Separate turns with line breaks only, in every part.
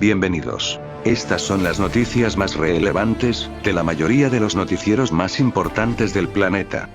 Bienvenidos. Estas son las noticias más relevantes, de la mayoría de los noticieros más importantes del planeta.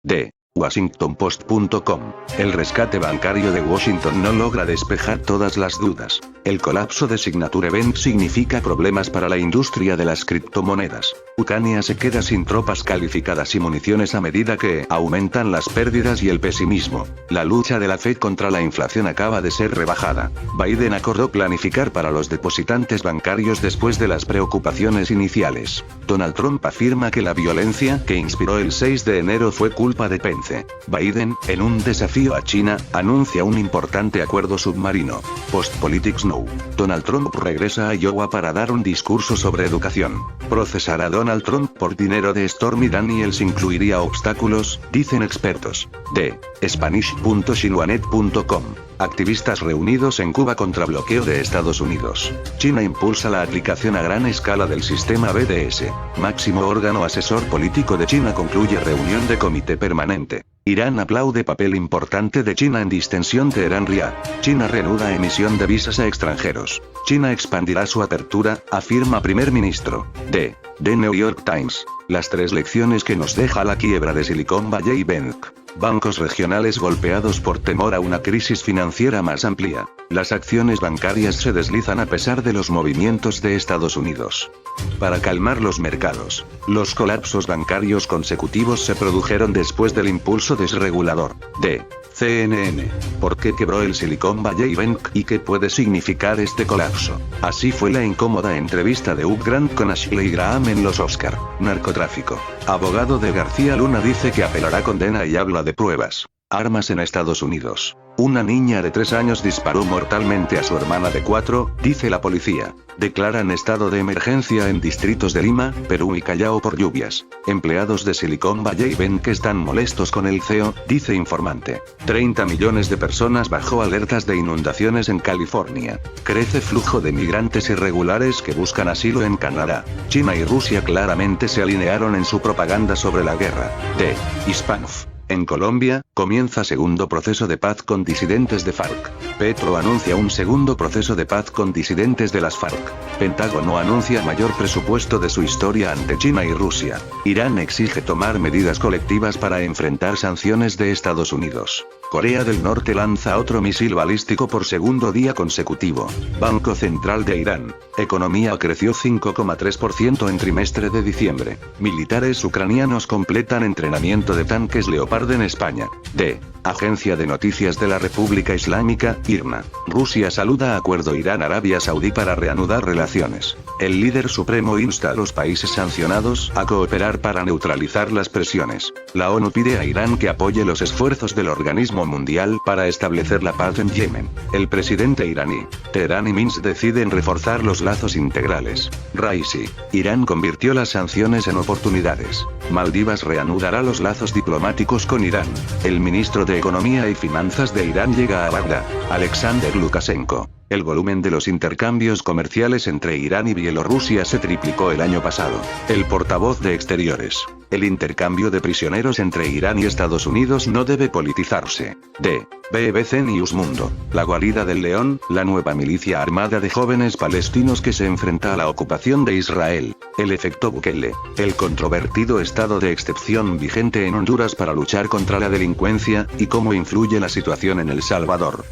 De WashingtonPost.com. El rescate bancario de Washington no logra despejar todas las dudas. El colapso de Signature Bank significa problemas para la industria de las criptomonedas. Ucrania se queda sin tropas calificadas y municiones a medida que aumentan las pérdidas y el pesimismo. La lucha de la Fed contra la inflación acaba de ser rebajada. Biden acordó planificar para los depositantes bancarios después de las preocupaciones iniciales. Donald Trump afirma que la violencia que inspiró el 6 de enero fue culpa de Pence. Biden, en un desafío a China, anuncia un importante acuerdo submarino. Postpolitics Now. Donald Trump regresa a Iowa para dar un discurso sobre educación. Procesar a Donald Trump por dinero de Stormy Daniels incluiría obstáculos, dicen expertos. De Spanish.xinhuanet.com. Activistas reunidos en Cuba contra bloqueo de Estados Unidos. China impulsa la aplicación a gran escala del sistema BDS. Máximo órgano asesor político de China concluye reunión de comité permanente. Irán aplaude papel importante de China en distensión Teherán-Riad. China reanuda emisión de visas a extranjeros. China expandirá su apertura, afirma primer ministro. De The New York Times. Las 3 lecciones que nos deja la quiebra de Silicon Valley Bank. Bancos regionales golpeados por temor a una crisis financiera más amplia. Las acciones bancarias se deslizan a pesar de los movimientos de Estados Unidos. Para calmar los mercados, los colapsos bancarios consecutivos se produjeron después del impulso desregulador. De CNN. ¿Por qué quebró el Silicon Valley Bank y qué puede significar este colapso? Así fue la incómoda entrevista de Hugh Grant con Ashley Graham en los Oscar. Narcotráfico. Abogado de García Luna dice que apelará condena y habla de pruebas. Armas en Estados Unidos. Una niña de 3 años disparó mortalmente a su hermana de 4, dice la policía. Declaran estado de emergencia en distritos de Lima, Perú y Callao por lluvias. Empleados de Silicon Valley Bank están molestos con el CEO, dice informante. 30 millones de personas bajo alertas de inundaciones en California. Crece flujo de migrantes irregulares que buscan asilo en Canadá. China y Rusia claramente se alinearon en su propaganda sobre la guerra. De Hispanuf. En Colombia, comienza segundo proceso de paz con disidentes de FARC. Petro anuncia un segundo proceso de paz con disidentes de las FARC. Pentágono anuncia mayor presupuesto de su historia ante China y Rusia. Irán exige tomar medidas colectivas para enfrentar sanciones de Estados Unidos. Corea del Norte lanza otro misil balístico por segundo día consecutivo. Banco Central de Irán. Economía creció 5,3% en trimestre de diciembre. Militares ucranianos completan entrenamiento de tanques Leopard en España. De Agencia de Noticias de la República Islámica, IRNA. Rusia saluda acuerdo Irán-Arabia Saudí para reanudar relaciones. El líder supremo insta a los países sancionados a cooperar para neutralizar las presiones. La ONU pide a Irán que apoye los esfuerzos del organismo mundial para establecer la paz en Yemen. El presidente iraní. Teherán y Minsk deciden reforzar los lazos integrales. Raisi. Irán convirtió las sanciones en oportunidades. Maldivas reanudará los lazos diplomáticos con Irán. El ministro de Economía y Finanzas de Irán llega a Bagdad. Alexander Lukashenko. El volumen de los intercambios comerciales entre Irán y Bielorrusia se triplicó el año pasado. El portavoz de Exteriores. El intercambio de prisioneros entre Irán y Estados Unidos no debe politizarse. De BBC News Mundo. La guarida del león, la nueva milicia armada de jóvenes palestinos que se enfrenta a la ocupación de Israel. El efecto Bukele. El controvertido estado de excepción vigente en Honduras para luchar contra la delincuencia, y cómo influye la situación en El Salvador.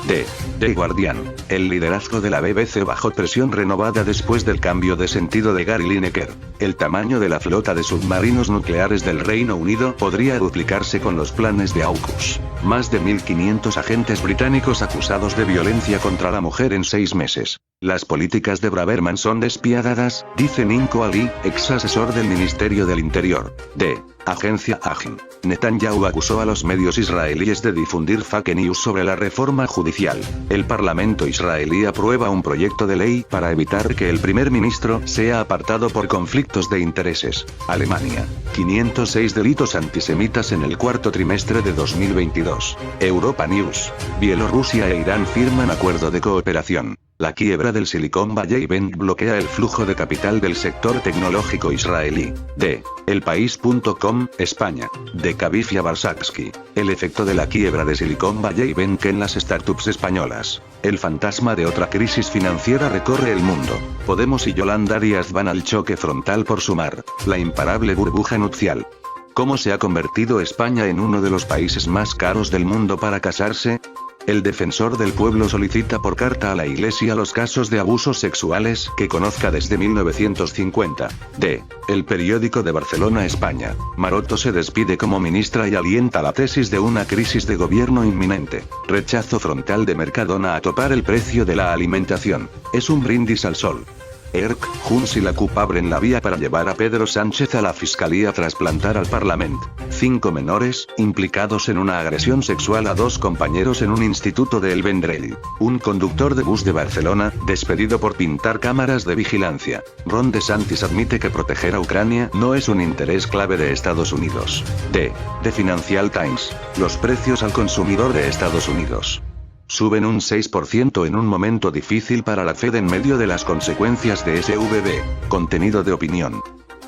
De The Guardian. El liderazgo de la BBC bajo presión renovada después del cambio de sentido de Gary Lineker. El tamaño de la flota de submarinos nucleares del Reino Unido podría duplicarse con los planes de AUKUS. Más de 1.500 agentes británicos acusados de violencia contra la mujer en 6 meses. Las políticas de Braverman son despiadadas, dice Ninko Ali, ex asesor del Ministerio del Interior. De Agencia AGIN. Netanyahu acusó a los medios israelíes de difundir fake news sobre la reforma judicial. El Parlamento israelí aprueba un proyecto de ley para evitar que el primer ministro sea apartado por conflictos de intereses. Alemania. 506 delitos antisemitas en el cuarto trimestre de 2022. Europa News. Bielorrusia e Irán firman acuerdo de cooperación. La quiebra del Silicon Valley Bank bloquea el flujo de capital del sector tecnológico israelí. De elpaís.com. Com, España. De Cavifia Barsaksky. El efecto de la quiebra de Silicon Valley Bank en las startups españolas. El fantasma de otra crisis financiera recorre el mundo. Podemos y Yolanda Díaz van al choque frontal por sumar. La imparable burbuja nupcial. ¿Cómo se ha convertido España en uno de los países más caros del mundo para casarse? El defensor del pueblo solicita por carta a la Iglesia los casos de abusos sexuales que conozca desde 1950. D. El periódico de Barcelona, España. Maroto se despide como ministra y alienta la tesis de una crisis de gobierno inminente. Rechazo frontal de Mercadona a topar el precio de la alimentación. Es un brindis al sol. ERC, Junts y la CUP abren la vía para llevar a Pedro Sánchez a la fiscalía tras plantar al Parlamento. 5 menores, implicados en una agresión sexual a 2 compañeros en un instituto de El Vendrell. Un conductor de bus de Barcelona, despedido por pintar cámaras de vigilancia. Ron DeSantis admite que proteger a Ucrania no es un interés clave de Estados Unidos. D. The Financial Times. Los precios al consumidor de Estados Unidos. Suben un 6% en un momento difícil para la Fed en medio de las consecuencias de SVB. Contenido de opinión.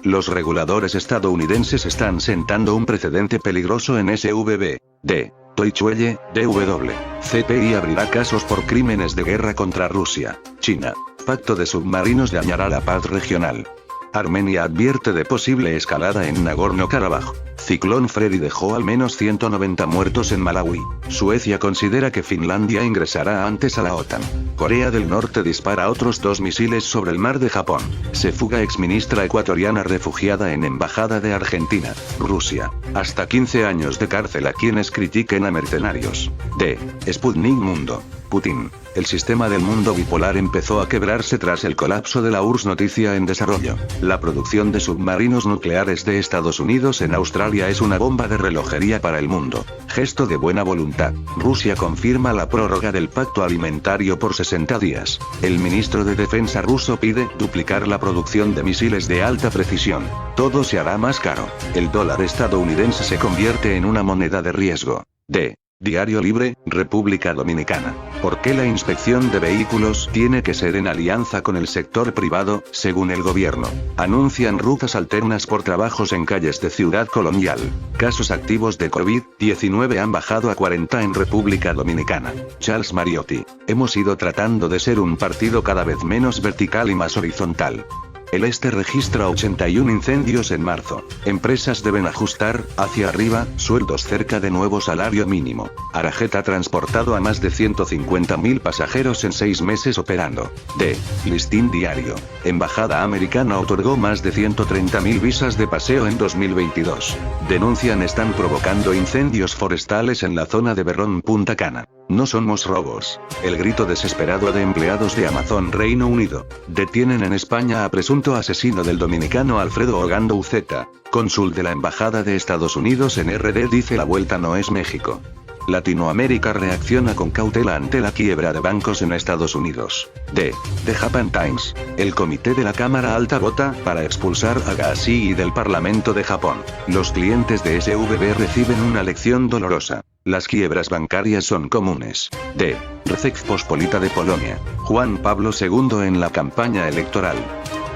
Los reguladores estadounidenses están sentando un precedente peligroso en SVB. D. Deutsche Welle, DW. CPI abrirá casos por crímenes de guerra contra Rusia. China. Pacto de submarinos dañará la paz regional. Armenia advierte de posible escalada en Nagorno-Karabaj. Ciclón Freddy dejó al menos 190 muertos en Malawi. Suecia considera que Finlandia ingresará antes a la OTAN. Corea del Norte dispara otros 2 misiles sobre el mar de Japón. Se fuga exministra ecuatoriana refugiada en embajada de Argentina. Rusia. Hasta 15 años de cárcel a quienes critiquen a mercenarios. D. Sputnik Mundo. Putin. El sistema del mundo bipolar empezó a quebrarse tras el colapso de la URSS. Noticia en desarrollo. La producción de submarinos nucleares de Estados Unidos en Australia es una bomba de relojería para el mundo. Gesto de buena voluntad. Rusia confirma la prórroga del pacto alimentario por 60 días. El ministro de Defensa ruso pide duplicar la producción de misiles de alta precisión. Todo se hará más caro. El dólar estadounidense se convierte en una moneda de riesgo. D. Diario Libre, República Dominicana. ¿Por qué la inspección de vehículos tiene que ser en alianza con el sector privado, según el gobierno? Anuncian rutas alternas por trabajos en calles de Ciudad Colonial. Casos activos de COVID-19 han bajado a 40 en República Dominicana. Charles Mariotti. Hemos ido tratando de ser un partido cada vez menos vertical y más horizontal. El este registra 81 incendios en marzo. Empresas deben ajustar, hacia arriba, sueldos cerca de nuevo salario mínimo. Arajet ha transportado a más de 150.000 pasajeros en 6 meses operando. D. Listín Diario. Embajada americana otorgó más de 130.000 visas de paseo en 2022. Denuncian están provocando incendios forestales en la zona de Berrón Punta Cana. No somos robos. El grito desesperado de empleados de Amazon Reino Unido. Detienen en España a presunto asesino del dominicano Alfredo Ogando Uceta. Cónsul de la Embajada de Estados Unidos en RD dice la vuelta no es México. Latinoamérica reacciona con cautela ante la quiebra de bancos en Estados Unidos. D. The Japan Times. El comité de la Cámara Alta vota para expulsar a Gashi del Parlamento de Japón. Los clientes de SVB reciben una lección dolorosa. Las quiebras bancarias son comunes. D. Rzeczpospolita de Polonia. Juan Pablo II en la campaña electoral.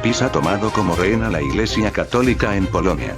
PiS ha tomado como rehén a la Iglesia Católica en Polonia.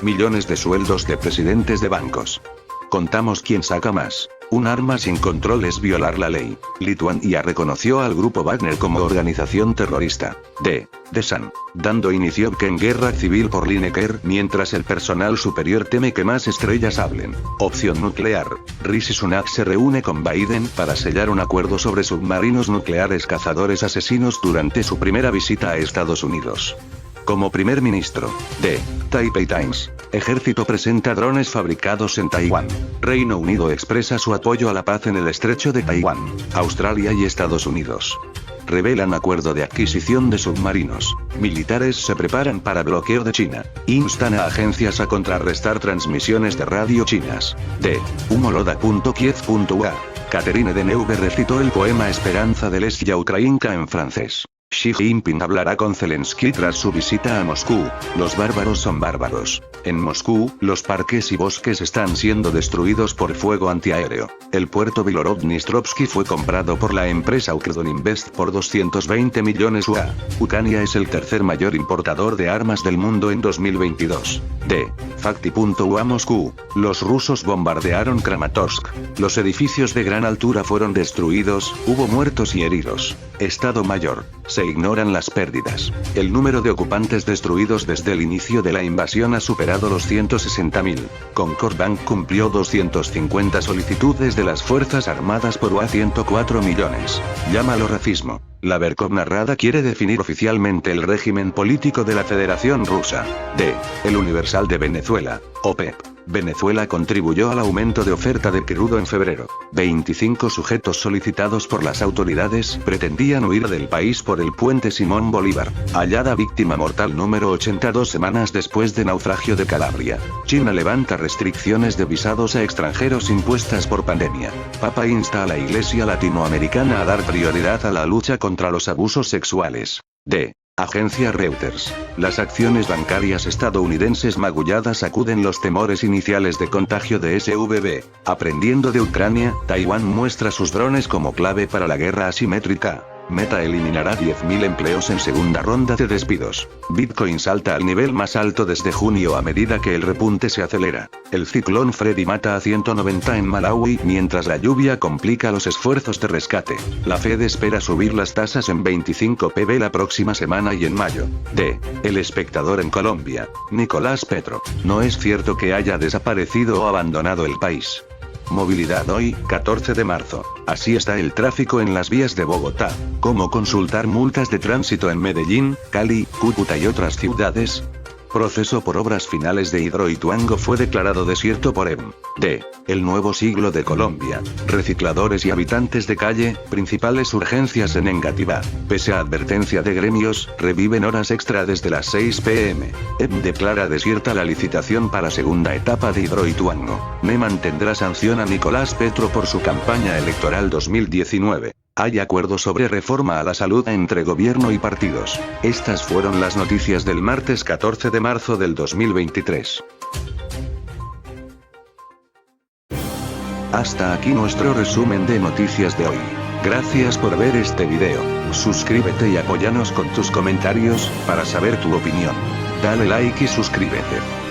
Millones de sueldos de presidentes de bancos. Contamos quién saca más. Un arma sin control es violar la ley. Lituania reconoció al grupo Wagner como organización terrorista. D. The Sun. Dando inicio en guerra civil por Lineker mientras el personal superior teme que más estrellas hablen. Opción nuclear. Rishi Sunak se reúne con Biden para sellar un acuerdo sobre submarinos nucleares cazadores asesinos durante su primera visita a Estados Unidos. Como primer ministro. D. Taipei Times. Ejército presenta drones fabricados en Taiwán. Reino Unido expresa su apoyo a la paz en el estrecho de Taiwán. Australia y Estados Unidos revelan acuerdo de adquisición de submarinos. Militares se preparan para bloqueo de China. Instan a agencias a contrarrestar transmisiones de radio chinas. D. Humoloda.kiev.ua. Catherine Deneuve recitó el poema Esperanza de Lesia Ukrainka en francés. Xi Jinping hablará con Zelensky tras su visita a Moscú. Los bárbaros son bárbaros. En Moscú, los parques y bosques están siendo destruidos por fuego antiaéreo. El puerto Vilorodnistrovsky fue comprado por la empresa Ukredon Invest por 220 millones USD. Ucrania es el tercer mayor importador de armas del mundo en 2022. D. Fakti.ua Moscú. Los rusos bombardearon Kramatorsk. Los edificios de gran altura fueron destruidos, hubo muertos y heridos. Estado Mayor. Se ignoran las pérdidas. El número de ocupantes destruidos desde el inicio de la invasión ha superado los 160.000. Concord Bank cumplió 250 solicitudes de las Fuerzas Armadas por $104 millones. Llámalo racismo. La Verkhovna Rada quiere definir oficialmente el régimen político de la Federación Rusa. D. El Universal de Venezuela. OPEP. Venezuela contribuyó al aumento de oferta de crudo en febrero. 25 sujetos solicitados por las autoridades pretendían huir del país por el puente Simón Bolívar. Hallada víctima mortal número 82 semanas después de naufragio de Calabria. China levanta restricciones de visados a extranjeros impuestas por pandemia. Papa insta a la Iglesia latinoamericana a dar prioridad a la lucha contra los abusos sexuales. D. Agencia Reuters. Las acciones bancarias estadounidenses magulladas sacuden los temores iniciales de contagio de SVB. Aprendiendo de Ucrania, Taiwán muestra sus drones como clave para la guerra asimétrica. Meta eliminará 10.000 empleos en segunda ronda de despidos. Bitcoin salta al nivel más alto desde junio a medida que el repunte se acelera. El ciclón Freddy mata a 190 en Malawi mientras la lluvia complica los esfuerzos de rescate. La Fed espera subir las tasas en 25 pb la próxima semana y en mayo. D. El Espectador en Colombia. Nicolás Petro. No es cierto que haya desaparecido o abandonado el país. Movilidad hoy, 14 de marzo. Así está el tráfico en las vías de Bogotá. ¿Cómo consultar multas de tránsito en Medellín, Cali, Cúcuta y otras ciudades? Proceso por obras finales de Hidroituango fue declarado desierto por D. El nuevo siglo de Colombia. Recicladores y habitantes de calle, principales urgencias en Engativá. Pese a advertencia de gremios, reviven horas extra desde las 6 p.m. Declara desierta la licitación para segunda etapa de Hidroituango. Ne mantendrá sanción a Nicolás Petro por su campaña electoral 2019. Hay acuerdo sobre reforma a la salud entre gobierno y partidos. Estas fueron las noticias del martes 14 de marzo del 2023. Hasta aquí nuestro resumen de noticias de hoy. Gracias por ver este video. Suscríbete y apóyanos con tus comentarios, para saber tu opinión. Dale like y suscríbete.